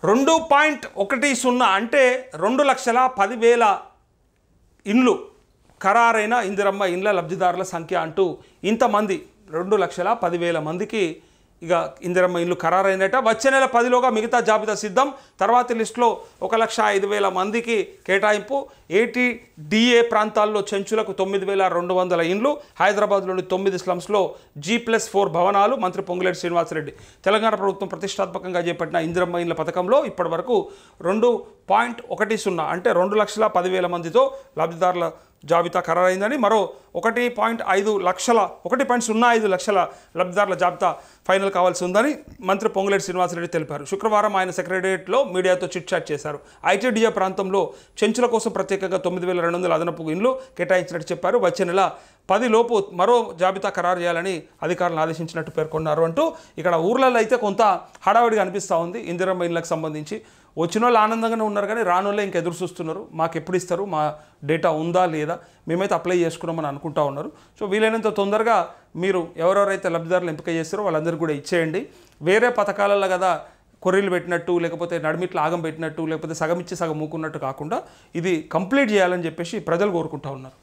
2.10 అంటే 2,10,000 ఇండ్లు ఖరారైన ఇందిరమ్మ ఇండ్ల లబ్ధిదారుల సంఖ్య అంటూ ఇంతమంది 2,10,000 మందికి ఇక ఇందిరమ్మ ఇండ్లు ఖరారైనట. వచ్చే నెల 10లోగా మిగతా జాబితా సిద్ధం. తర్వాతి లిస్టులో 1,05,000 మందికి కేటాయింపు. ATDA ప్రాంతాల్లో చెంచులకు 9,200 ఇండ్లు. హైదరాబాద్లోని 9 స్లమ్స్లో G+4 భవనాలు. మంత్రి పొంగులేటి శ్రీనివాసరెడ్డి. తెలంగాణ ప్రభుత్వం ప్రతిష్టాత్మకంగా చేపట్టిన ఇందిరమ్మ ఇండ్ల పథకంలో ఇప్పటి వరకు 2.10 అంటే 2,10,000 మందితో లబ్ధిదారుల జాబితా ఖరారైందని, మరో 1.05 లక్షల లబ్ధిదారుల జాబితా ఫైనల్ కావాల్సి ఉందని మంత్రి పొంగులేటి శ్రీనివాసరెడ్డి తెలిపారు. శుక్రవారం ఆయన సెక్రటేరియట్లో మీడియాతో చిట్చాట్ చేశారు. ITDA ప్రాంతంలో చెంచుల కోసం ప్రత్యేకంగా 9,200 అదనపు ఇండ్లు కేటాయించినట్టు చెప్పారు. వచ్చే నెల 10 లోపు మరో జాబితా ఖరారు చేయాలని అధికారులను ఆదేశించినట్టు పేర్కొన్నారు. అంటూ ఇక్కడ ఊర్లలో అయితే కొంత హడావిడిగా అనిపిస్తూ ఉంది. ఇందిరమ్మ ఇళ్ళకి సంబంధించి వచ్చిన వాళ్ళు ఆనందంగానే ఉన్నారు, కానీ రానోళ్ళే ఇంక ఎదురు చూస్తున్నారు. మాకు ఎప్పుడు ఇస్తారు, మా డేటా ఉందా లేదా, మేమైతే అప్లై చేసుకున్నామని అనుకుంటా ఉన్నారు. సో వీలైనంత తొందరగా మీరు ఎవరెవరైతే లబ్ధిదారులు ఎంపిక చేస్తారో వాళ్ళందరికీ కూడా ఇచ్చేయండి. వేరే పథకాలలో కదా కొర్రీలు పెట్టినట్టు, లేకపోతే నడిమిట్లు ఆగం పెట్టినట్టు, లేకపోతే సగం ఇచ్చి సగం మూకున్నట్టు కాకుండా ఇది కంప్లీట్ చేయాలని చెప్పేసి ప్రజలు కోరుకుంటా ఉన్నారు.